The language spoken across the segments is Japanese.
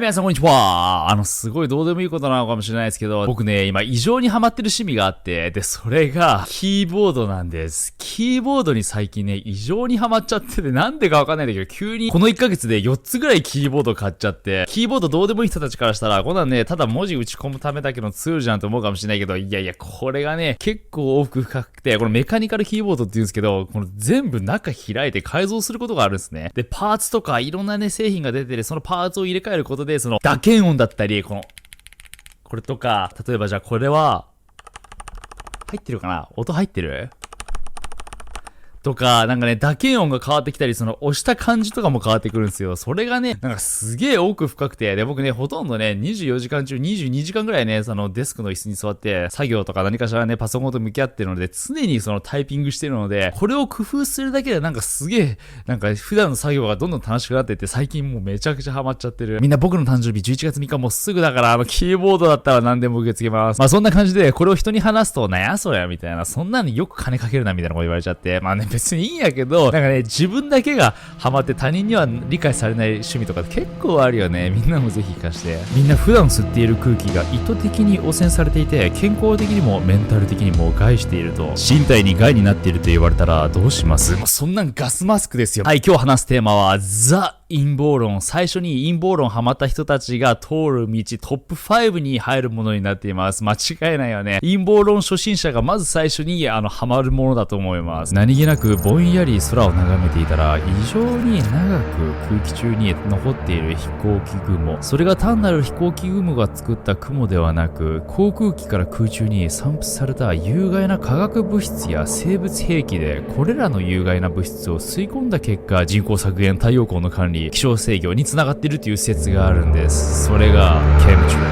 皆さんこんにちは。すごいどうでもいいことなのかもしれないですけど、僕ね、今異常にハマってる趣味があって、で、それが、キーボードなんです。キーボードに最近ね、異常にハマっちゃってて、なんでかわかんないんだけど、急にこの1ヶ月で4つぐらいキーボード買っちゃって、キーボードどうでもいい人たちからしたら、こんなんね、ただ文字打ち込むためだけのツールじゃんと思うかもしれないけど、いやいや、これがね、結構奥深くて、このメカニカルキーボードって言うんですけど、この全部中開いて改造することがあるんですね。で、パーツとかいろんなね、製品が出てて、そのパーツを入れ替えることで、その打鍵音だったり、これとか、例えばじゃあこれは、入ってるかな？音入ってる？とか、なんかね、打鍵音が変わってきたり、その押した感じとかも変わってくるんですよ。それがね、なんかすげえ奥深くて、で、僕ね、ほとんどね、24時間中22時間ぐらいね、そのデスクの椅子に座って、作業とか何かしらね、パソコンと向き合ってるので、常にそのタイピングしてるので、これを工夫するだけでなんかすげえ、なんか普段の作業がどんどん楽しくなっていって、最近もうめちゃくちゃハマっちゃってる。みんな僕の誕生日11月3日もうすぐだから、キーボードだったら何でも受け付けます。まあそんな感じで、これを人に話すと、なんやそりゃみたいな、そんなによく金かけるなみたいなこと言われちゃって、まあね、別にいいんやけど、なんかね、自分だけがハマって他人には理解されない趣味とか結構あるよね。みんなもぜひ活かして。みんな普段吸っている空気が意図的に汚染されていて、健康的にもメンタル的にも害していると、身体に害になっていると言われたらどうします？もうそんなんガスマスクですよ。はい、今日話すテーマはザ陰謀論。最初に陰謀論ハマった人たちが通る道トップ5に入るものになっています。間違いないよね。陰謀論初心者がまず最初にハマるものだと思います。何気なくぼんやり空を眺めていたら、異常に長く空気中に残っている飛行機雲。それが単なる飛行機雲が作った雲ではなく、航空機から空中に散布された有害な化学物質や生物兵器で、これらの有害な物質を吸い込んだ結果、人口削減、太陽光の管理、気象制御につながっているという説があるんです。それがケムチュール。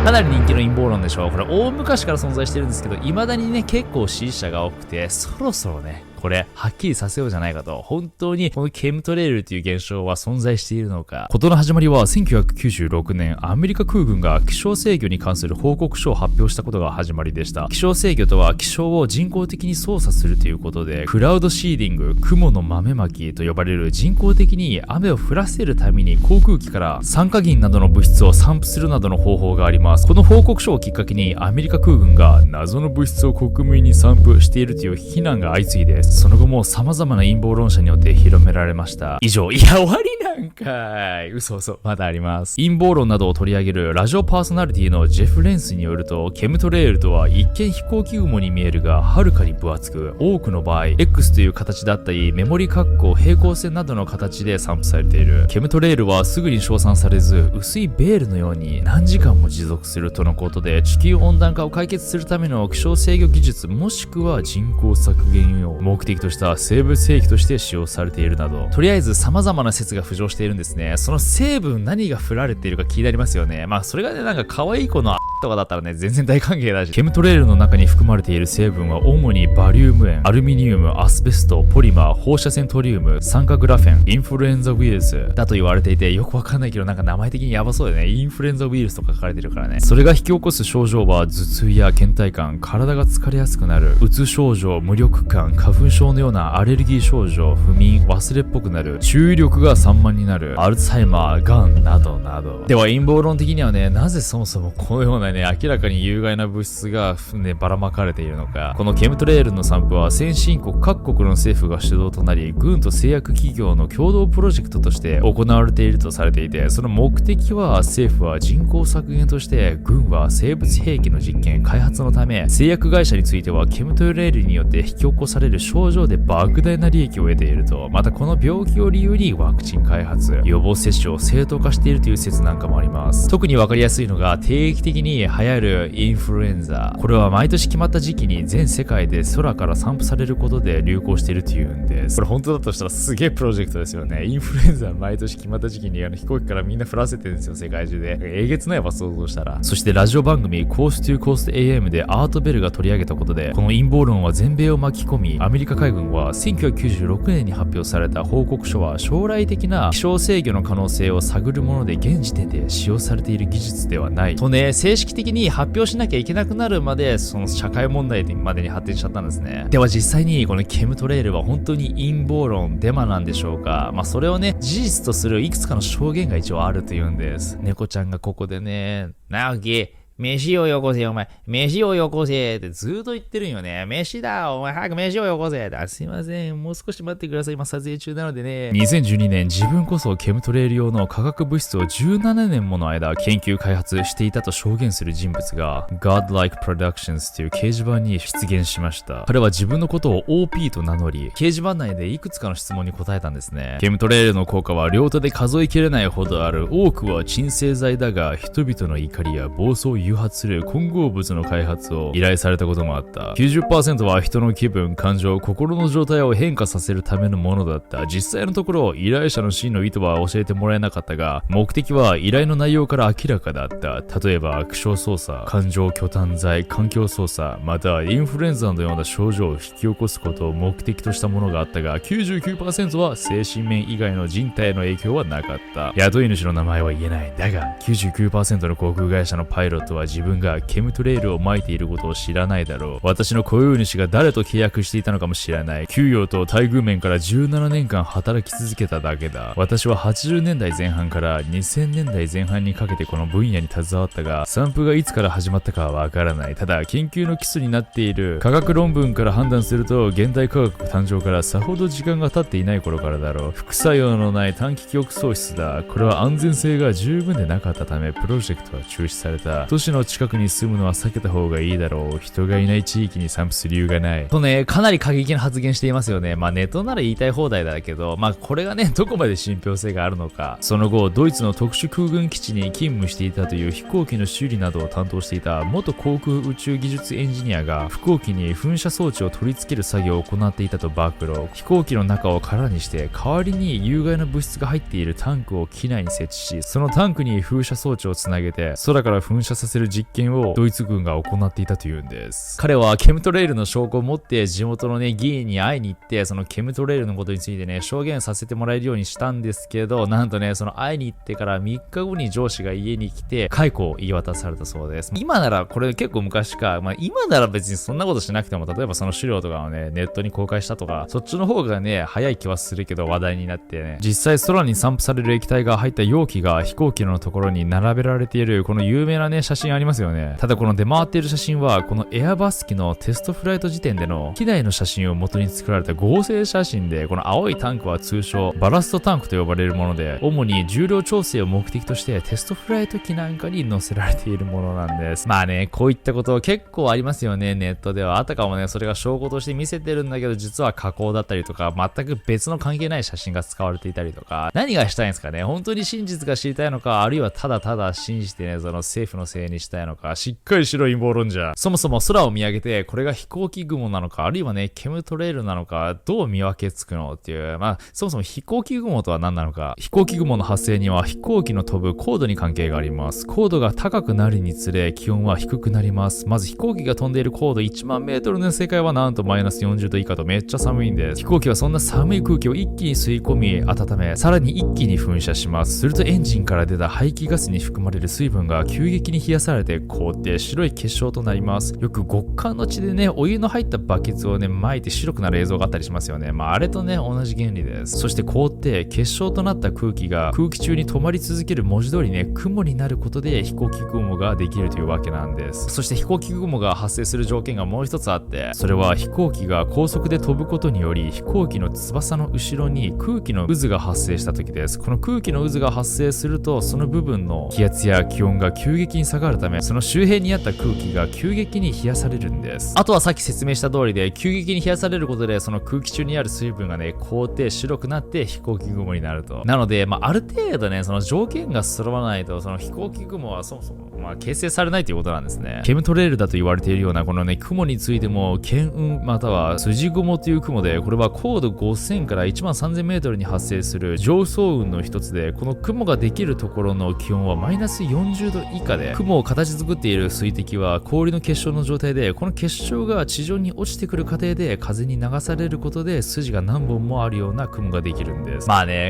かなり人気の陰謀論でしょう。これ大昔から存在してるんですけど、未だにね、結構支持者が多くて、そろそろね、これ、はっきりさせようじゃないかと。本当に、このケムトレールという現象は存在しているのか。事の始まりは、1996年、アメリカ空軍が気象制御に関する報告書を発表したことが始まりでした。気象制御とは、気象を人工的に操作するということで、クラウドシーディング、雲の豆まきと呼ばれる人工的に雨を降らせるために航空機から酸化銀などの物質を散布するなどの方法があります。この報告書をきっかけに、アメリカ空軍が謎の物質を国民に散布しているという非難が相次いで、その後も様々な陰謀論者によって広められました。以上、いや終わりなんかい。嘘、まだあります。陰謀論などを取り上げるラジオパーソナリティのジェフ・レンスによると、ケムトレールとは一見飛行機雲に見えるが、はるかに分厚く、多くの場合、X という形だったり、メモリ括弧、平行線などの形で散布されている。ケムトレールはすぐに称賛されず、薄いベールのように何時間も持続するとのことで、地球温暖化を解決するための気象制御技術、もしくは人口削減を目的とした生物兵器として使用されているなど、とりあえず様々な説が浮上しているんですね。その成分何が振られているか気になりますよね。まあそれがね、なんか可愛い子のとかだったらね、全然大歓迎だし、ケムトレールの中に含まれている成分は主にバリウム塩、アルミニウム、アスベスト、ポリマー、放射線トリウム、酸化グラフェン、インフルエンザウイルスだと言われていて、よくわかんないけどなんか名前的にヤバそうだよね。インフルエンザウイルスとか書かれてるからね。それが引き起こす症状は頭痛や倦怠感、体が疲れやすくなる、うつ症状、無力感、花粉症のようなアレルギー症状、不眠、忘れっぽくなる、注意力が散漫になる、アルツハイマー、ガンなどなど。では陰謀論的にはね、なぜそもそもこのようなね、明らかに有害な物質がね、ばらまかれているのか。このケムトレールの散布は先進国各国の政府が主導となり、軍と製薬企業の共同プロジェクトとして行われているとされていて、その目的は政府は人口削減として、軍は生物兵器の実験開発のため、製薬会社についてはケムトレールによって引き起こされる症状で莫大な利益を得ていると。またこの病気を理由にワクチン開発、予防接種を正当化しているという説なんかもあります。特にわかりやすいのが定期的に流行るインフルエンザ。これは毎年決まった時期に全世界で空から散布されることで流行しているというんです。これ本当だとしたらすげえプロジェクトですよね。インフルエンザ毎年決まった時期に飛行機からみんな降らせてるんですよ、世界中で。えげつないわ、想像したら。そしてラジオ番組コーストゥーコースト AM でアートベルが取り上げたことで、この陰謀論は全米を巻き込み、アメリカ海軍は1996年に発表された報告書は将来的な気象制御の可能性を探るもので現時点で使用されている技術ではないとね、正式式的に発表しなきゃいけなくなるまで、その社会問題までに発展しちゃったんですね。では実際にこのケムトレイルは本当に陰謀論、デマなんでしょうか。それをね、事実とするいくつかの証言が一応あるというんです。猫ちゃんがここでね、直樹、飯をよこせ、お前。飯をよこせってずっと言ってるんよね。飯だ、お前早く飯をよこせって。すいません。もう少し待ってください。今撮影中なのでね。2012年、自分こそケムトレイル用の化学物質を17年もの間研究開発していたと証言する人物が Godlike Productions という掲示板に出現しました。彼は自分のことを OP と名乗り、掲示板内でいくつかの質問に答えたんですね。ケムトレイルの効果は両手で数えきれないほどある。多くは鎮静剤だが、人々の怒りや暴走を誘発する混合物の開発を依頼されたこともあった。90% は人の気分、感情、心の状態を変化させるためのものだった。実際のところ、依頼者の真の意図は教えてもらえなかったが、目的は依頼の内容から明らかだった。例えば、悪性操作、感情巨炭剤、環境操作、またインフルエンザのような症状を引き起こすことを目的としたものがあったが、99% は精神面以外の人体への影響はなかった。雇い主の名前は言えない。だが、99% の航空会社のパイロットは自分がケムトレイルを撒いていることを知らないだろう。私の雇用主が誰と契約していたのかも知らない。給与と待遇面から17年間働き続けただけだ。私は80年代前半から2000年代前半にかけてこの分野に携わったが、散布がいつから始まったかはわからない。ただ、研究の基礎になっている科学論文から判断すると、現代科学誕生からさほど時間が経っていない頃からだろう。副作用のない短期記憶喪失だ。これは安全性が十分でなかったため、プロジェクトは中止された。都市の近くに住むのは避けた方がいいだろう。人がいない地域に散布する理由がない。とね、かなり過激な発言していますよね。ネットなら言いたい放題だけど、これがね、どこまで信憑性があるのか。その後、ドイツの特殊空軍基地に勤務していたという飛行機の修理などを担当していた元航空宇宙技術エンジニアが、飛行機に噴射装置を取り付ける作業を行っていたと暴露。飛行機の中を空にして、代わりに有害な物質が入っているタンクを機内に設置し、そのタンクに風車装置をつなげて、空から噴射させる実験をドイツ軍が行っていたというんです。彼はケムトレイルの証拠を持って地元のね、議員に会いに行って、そのケムトレイルのことについてね、証言させてもらえるようにしたんですけど、なんとね、その会いに行ってから3日後に上司が家に来て、解雇を言い渡されたそうです。今なら、これ結構昔か、今なら別にそんなことしなくても、例えばその資料とかをね、ネットに公開したとか、そっちの方がね、早い気はするけど話題になってね、実際空に散布される液体が入った容器が飛行機のところに並べられている、この有名なね、写真ありますよね。ただこの出回っている写真は、このエアバス機のテストフライト時点での機内の写真を元に作られた合成写真で、この青いタンクは通称バラストタンクと呼ばれるもので、主に重量調整を目的としてテストフライト機なんかに載せられているものなんです。こういったこと結構ありますよね、ネットでは。あたかもね、それが証拠として見せてるんだけど、実は加工だったりとか、全く別の関係ない写真が使われていたりとか、何がしたいんですかね。本当に真実が知りたいのか、あるいはただただ信じてね、その政府のせいにしたいのか、しっかりしろ陰謀論じゃ。そもそも空を見上げて、これが飛行機雲なのか、あるいはね、ケムトレイルなのか、どう見分けつくのっていう、そもそも飛行機雲とは何なのか。飛行機雲の発生には飛行機の飛ぶ高度に関係があります。高度が高くなるにつれ、気温は低くなります。まず飛行機が飛んでいる高度1万メートルの世界はなんとマイナス40度以下とめっちゃ寒いんです。飛行機はそんな寒い空気を一気に吸い込み、温め、さらに一気に噴射します。するとエンジンから出た排気ガスに含まれる水分が急激に冷やされて凍って白い結晶となります。よく極寒の地でね、お湯の入ったバケツをね、巻いて白くなる映像があったりしますよね。あれとね、同じ原理です。そして凍って結晶となった空気が空気中に止まり続ける文字通りね、雲になることで飛行機雲ができるというわけなんです。そして飛行機雲が発生する条件がもう一つあって、それは飛行機が高速で飛ぶことにより、飛行機の翼の後ろに空気の渦が発生した時です。この空気の渦が発生すると、その部分の気圧や気温が急激に下がるため、その周辺にあった空気が急激に冷やされるんです。あとはさっき説明した通りで、急激に冷やされることで、その空気中にある水分がね、凍って白くなって飛行機雲になると。なので、ある程度ね、その条件が揃わないと、その飛行機雲はそもそも形成されないということなんですね。ケムトレイルだと言われているようなこのね、雲についても、巻雲または筋雲という雲で、これは高度5000から1万3000メートルに発生する上層雲の一つで、この雲ができるところの気温はマイナス40度以下で、雲を形作っている水滴は氷の結晶の状態で、この結晶が地上に落ちてくる過程で風に流されることで筋が何本もあるような雲ができるんです。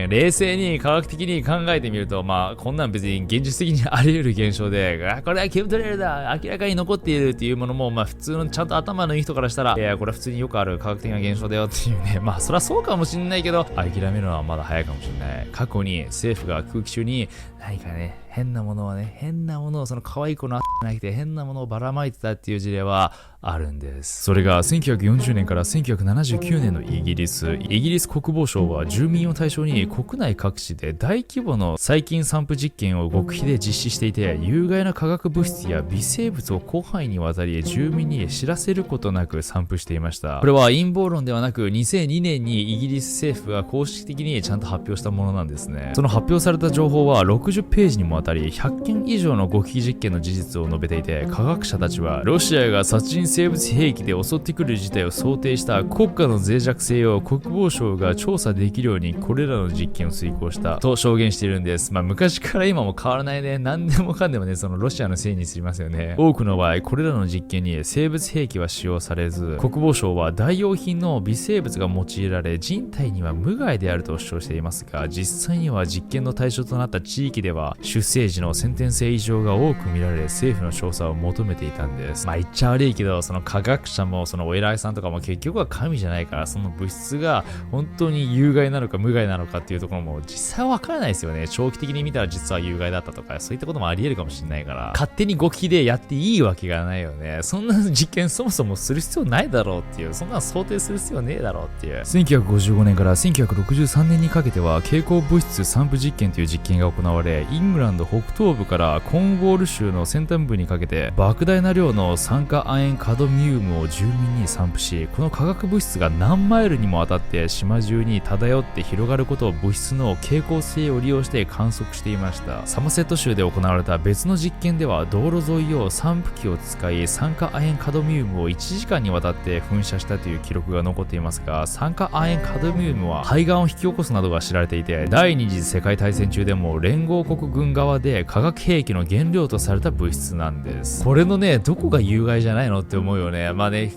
冷静に科学的に考えてみると、こんなん別に現実的にあり得る現象で、から、これはケムトレールだ、明らかに残っているっていうものも、普通のちゃんと頭のいい人からしたら、いや、これは普通によくある科学的な現象だよっていうね、そりゃそうかもしんないけど、諦めるのはまだ早いかもしれない。過去に政府が空気中に何かね、変なものをその可愛い子のじゃなくて変なものをばらまいてたっていう事例はあるんです。それが1940年から1979年のイギリス国防省は住民を対象に国内各地で大規模の細菌散布実験を極秘で実施していて、有害な化学物質や微生物を広範囲にわたり住民に知らせることなく散布していました。これは陰謀論ではなく2002年にイギリス政府が公式的にちゃんと発表したものなんですね。その発表された情報は60ページにもわたり100件以上の極秘実験の事実を述べていて、科学者たちはロシアが殺人生物兵器で襲ってくる事態を想定した国家の脆弱性を国防省が調査できるようにこれらの実験を遂行したと証言しているんです。昔から今も変わらないね。何でもかんでもね、そのロシアのせいにしますよね。多くの場合これらの実験に生物兵器は使用されず、国防省は代用品の微生物が用いられ人体には無害であると主張していますが、実際には実験の対象となった地域では出生時の先天性異常が多く見られ、政府の調査を求めていたんです。言っちゃ悪いけど、その科学者もそのお偉いさんとかも結局は神じゃないから、その物質が本当に有害なのか無害なのかっていうところも実際は分からないですよね。長期的に見たら実は有害だったとか、そういったこともあり得るかもしれないから、勝手に極秘でやっていいわけがないよね。そんな実験そもそもする必要ないだろうっていう、そんなの想定する必要ねえだろうっていう。1955年から1963年にかけては蛍光物質散布実験という実験が行われ、イングランド北東部からコーンウォール州の先端部にかけて莫大な量の酸化亜鉛カドミウムを住民に散布し、この化学物質が何マイルにもわたって島中に漂って広がることを物質の蛍光性を利用して観測していました。サマセット州で行われた別の実験では、道路沿いを散布機を使い酸化亜鉛カドミウムを1時間にわたって噴射したという記録が残っていますが、酸化亜鉛カドミウムは肺がんを引き起こすなどが知られていて、第二次世界大戦中でも連合国軍側で化学兵器の原料とされた物質なんです。これのね、どこが有害じゃないのって思うよね。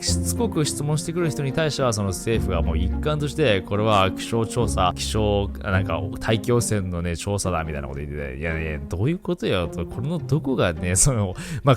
しつこく質問してくる人に対しては、その政府がもう一貫として、これは気象調査、大気汚染のね、調査だみたいなこと言ってて、いやね、どういうことよと、これのどこがね、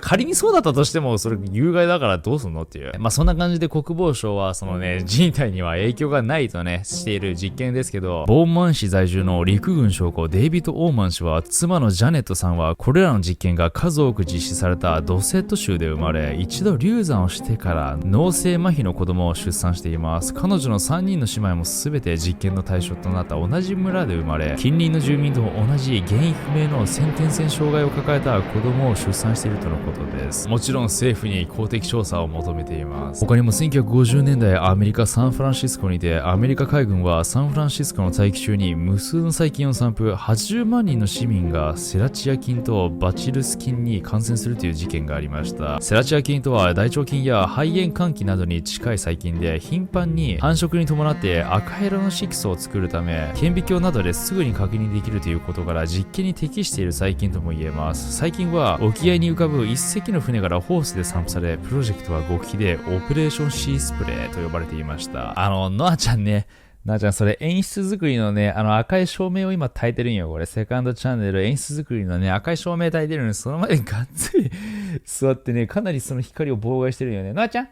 仮にそうだったとしても、それ有害だからどうすんのっていう。そんな感じで国防省は、そのね、人体には影響がないとね、している実験ですけど、ボーンマン市在住の陸軍将校デイビッド・オーマン氏は、妻のジャネットさんは、これらの実験が数多く実施されたドセット州で生まれ、一度流産をしてから脳性麻痺の子供を出産しています。彼女の3人の姉妹も全て実験の対象となった同じ村で生まれ、近隣の住民と同じ原因不明の先天性障害を抱えた子供を出産しているとのことです。もちろん政府に公的調査を求めています。他にも1950年代アメリカ・サンフランシスコにて、アメリカ海軍はサンフランシスコの大気中に無数の細菌を散布、80万人の市民がセラチア菌とバチルス菌に感染するという事件がありました。セラチア菌とは大腸菌や肺炎換気などに近い細菌で、頻繁に繁殖に伴って赤色の色素を作るため、顕微鏡などですぐに確認できるということから実験に適している細菌とも言えます。細菌は沖合に浮かぶ一隻の船からホースで散布され、プロジェクトは極秘でオペレーションシースプレーと呼ばれていました。ノアちゃんね、それ演出作りのね、赤い照明を今焚いてるんよ。これ、セカンドチャンネル演出作りのね、赤い照明焚いてるのに、その前にがっつり座ってね、かなりその光を妨害してるんよね。ノアちゃん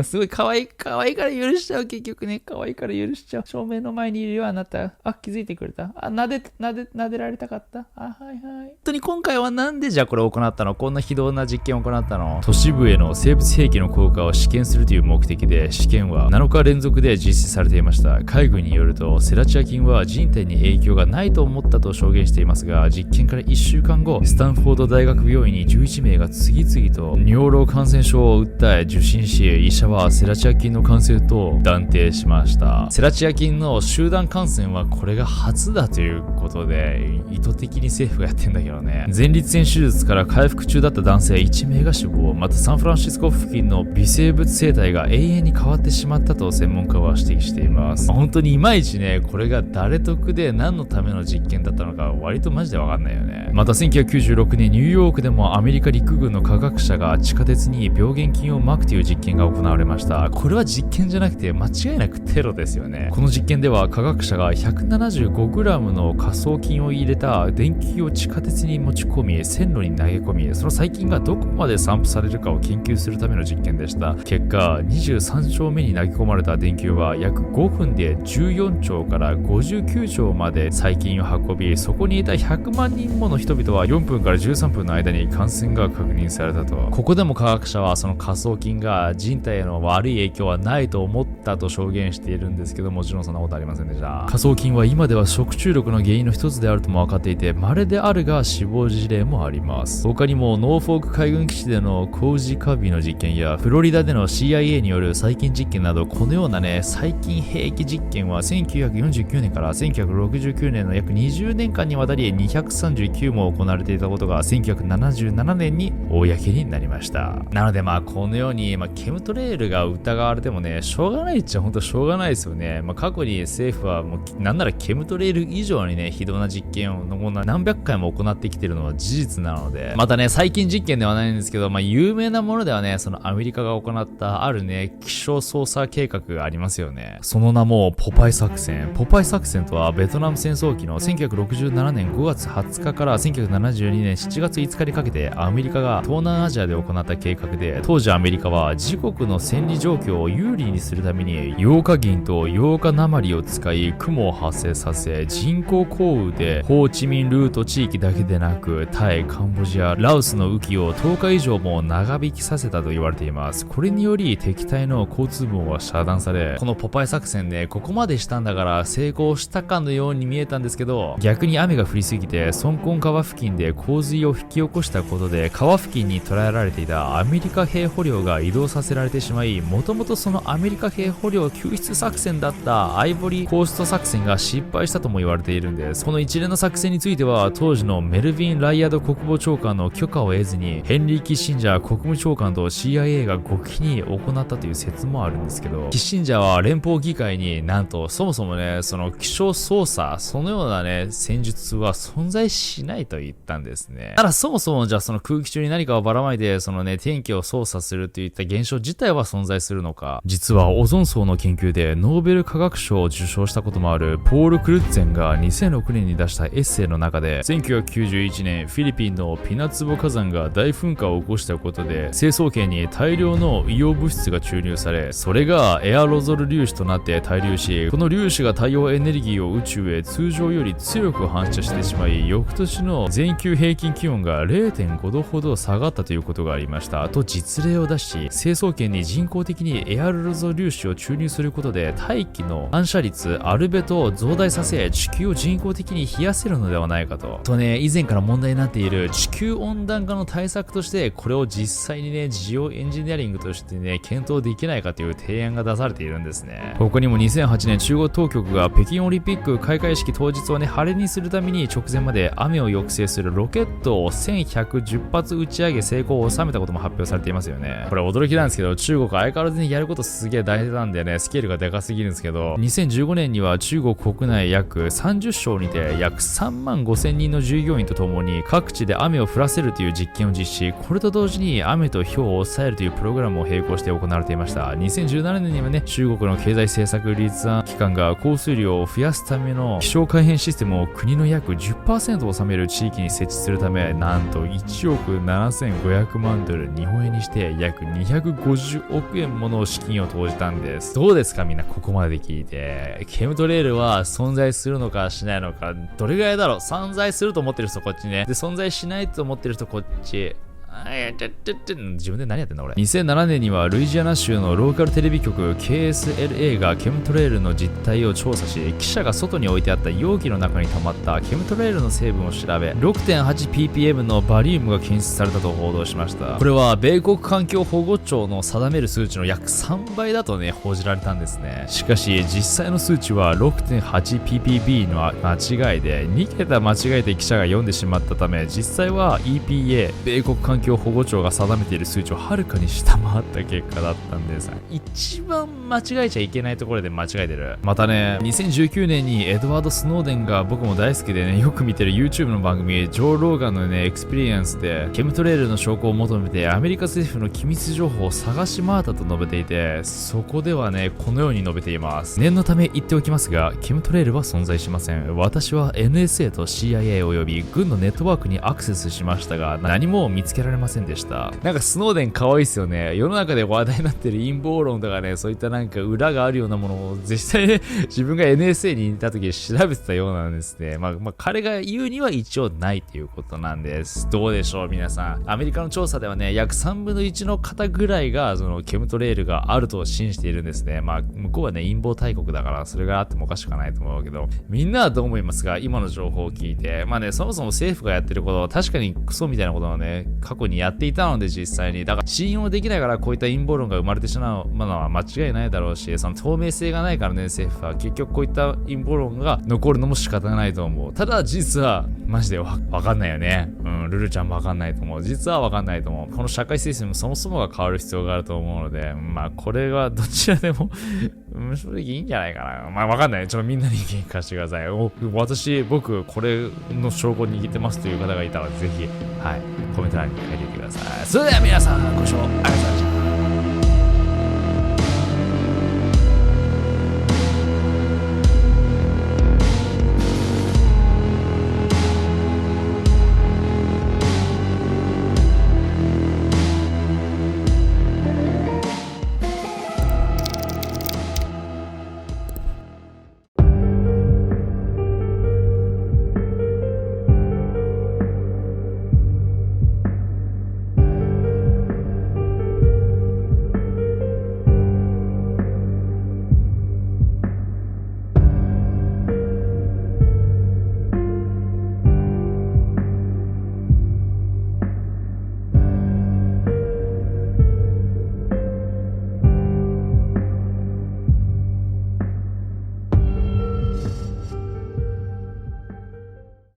すごい可愛いから許しちゃう。結局ね、可愛いから許しちゃう。照明の前にいるよ、あなた。気づいてくれた。撫でられたかった。はいはい。本当に今回はなんでじゃあこれを行ったの？こんな非道な実験を行ったの？都市部への生物兵器の効果を試験するという目的で、試験は7日連続で実施されていました。海軍によると、セラチア菌は人体に影響がないと思ったと証言していますが、実験から1週間後、スタンフォード大学病院に11名が次々と尿路感染症を訴え受診し、医者はセラチア菌の感染と断定しました。セラチア菌の集団感染はこれが初だということで、意図的に政府がやってんだけどね。前立腺手術から回復中だった男性1名が死亡。またサンフランシスコ付近の微生物生態が永遠に変わってしまったと専門家は指摘しています。本当にいまいちね、これが誰得で何のための実験だったのか割とマジでわかんないよね。また1996年ニューヨークでもアメリカ陸軍の科学者が地下鉄に病原菌を撒くという実験験が行われました。これは実験じゃなくて間違いなくテロですよね。この実験では科学者が 175g の仮想菌を入れた電球を地下鉄に持ち込み、線路に投げ込み、その細菌がどこまで散布されるかを研究するための実験でした。結果、23丁目に投げ込まれた電球は約5分で14丁から59丁まで細菌を運び、そこにいた100万人もの人々は4分から13分の間に感染が確認されたと。ここでも科学者はその仮想菌が人体への悪い影響はないと思ったと証言しているんですけど、もちろんそんなことありませんでした。仮想菌は今では食中毒の原因の一つであるとも分かっていて、稀であるが死亡事例もあります。他にもノーフォーク海軍基地での工事カビの実験やフロリダでの CIA による細菌実験など、このようなね細菌兵器実験は1949年から1969年の約20年間にわたり239も行われていたことが1977年に公になりました。なのでこのようにケムトレールが疑われてもね、しょうがないっちゃ本当しょうがないですよね。過去に政府はもうなんならケムトレール以上にね非道な実験を何百回も行ってきてるのは事実なので、またね細菌実験ではないんですけど、有名なものではね、そのアメリカが行ったあるね気象操作計画がありますよね。その名もポパイ作戦。ポパイ作戦とはベトナム戦争期の1967年5月20日から1972年7月5日にかけてアメリカが東南アジアで行った計画で、当時アメリカは自国の戦利状況を有利にするためにヨウ化銀とヨウ化鉛を使い雲を発生させ、人工降雨でホーチミンルート地域だけでなくタイ、カンボジア、ラオスの雨季を10日以上も長引きさせたと言われています。これにより敵対の交通網は遮断され、このポパイ作戦でここまでしたんだから成功したかのように見えたんですけど、逆に雨が降りすぎてソンコン川付近で洪水を引き起こしたことで、川付近に捉えられていたアメリカ兵捕虜が移動させられてしまい、もともとそのアメリカ兵捕虜救出作戦だったアイボリーコースト作戦が失敗したとも言われているんです。この一連の作戦については当時のメルヴィン・ライアド国防長官の許可を得ずにヘンリー・キッシンジャー国務長官と CIA が極秘に行ったという説もあるんですけど、キッシンジャーは連邦議会になんとそもそもねその気象操作、そのようなね戦術は存在しないと言ったんですね。ただそもそもじゃあその空気中に何かをばらまいてそのね天気を操作するといった現象自体は存在するのか。実はオゾン層の研究でノーベル化学賞を受賞したこともあるポール・クルッツェンが2006年に出したエッセイの中で、1991年フィリピンのピナツボ火山が大噴火を起こしたことで成層圏に大量の硫黄物質が注入され、それがエアロゾル粒子となって対流し、この粒子が太陽エネルギーを宇宙へ通常より強く反射してしまい、翌年の全球平均気温が 0.5 度ほど下がったということがありました。と実例を出し、成層圏に人工的にエアロゾル粒子を注入することで大気の反射率アルベトを増大させ、地球を人工的に冷やせるのではないかとね、以前から問題になっている地球温暖化の対策としてこれを実際にねジオエンジニアリングとしてね検討できないかという提案が出されているんですね。他にも2008年中国当局が北京オリンピック開会式当日をね晴れにするために直前まで雨を抑制するロケットを1110発打ち上げ成功を収めたことも発表されていますよね。これ驚きなんですけど、中国相変わらずにやることすげえ大事なんでね、スケールがでかすぎるんですけど、2015年には中国国内約30省にて約3万5000人の従業員とともに各地で雨を降らせるという実験を実施。これと同時に雨と氷を抑えるというプログラムを並行して行われていました。2017年にはね、中国の経済政策立案機関が降水量を増やすための気象改変システムを国の約 10% を占める地域に設置するため、なんと1億7500万ドル、日本円にして約250億円もの資金を投じたんです。どうですかみんな、ここまで聞いて。ケムトレールは存在するのかしないのか、どれぐらいだろう。存在すると思ってる人こっちね。で、存在しないと思ってる人こっち。自分で何やってんだ俺。2007年にはルイジアナ州のローカルテレビ局 KSLA がケムトレールの実態を調査し、記者が外に置いてあった容器の中に溜まったケムトレールの成分を調べ、 6.8ppm のバリウムが検出されたと報道しました。これは米国環境保護庁の定める数値の約3倍だとね報じられたんですね。しかし実際の数値は 6.8ppb の間違いで、2桁間違えて記者が読んでしまったため、実際は EPA 米国環境保護庁が定めている数値をはるかに下回った結果だったんです。一番間違えちゃいけないところで間違えてる。またね、2019年にエドワード・スノーデンが僕も大好きでね、よく見てる YouTube の番組、ジョー・ローガンのね、エクスペリエンスで、ケムトレールの証拠を求めて、アメリカ政府の機密情報を探し回ったと述べていて、そこではね、このように述べています。念のため言っておきますが、ケムトレールは存在しません。私は NSA と CIA 及び軍のネットワークにアクセスしましたが、何も見つけられませんでした。なんかスノーデン可愛いっすよね。世の中で話題になってる陰謀論とかね、そういったなんか裏があるようなものを実際ね、自分が NSA にいた時調べてたようなんですね。まあ彼が言うには一応ないということなんです。どうでしょう皆さん。アメリカの調査ではね、約3分の1の方ぐらいがそのケムトレールがあると信じているんですね。まあ向こうはね、陰謀大国だからそれがあってもおかしくはないと思うけど、みんなはどう思いますか？今の情報を聞いて。まあね、そもそも政府がやってることは確かにクソみたいなことをね、過去にやっていたので実際に。だから信用できないからこういった陰謀論が生まれてしまうのは間違いないだろうし、その透明性がないからね、政府は結局こういった陰謀論が残るのも仕方がないと思う。ただ実はマジでわかんないよね。ルルちゃんもわかんないと思う。実はわかんないと思う。この社会システムそもそもが変わる必要があると思うので、まあこれはどちらでも正直いいんじゃないかな。まあわかんない。みんなに意見貸してください。僕これの証拠握ってますという方がいたらぜひ、はい、コメント欄に書いてください。それでは皆さんご視聴ありがとうございました。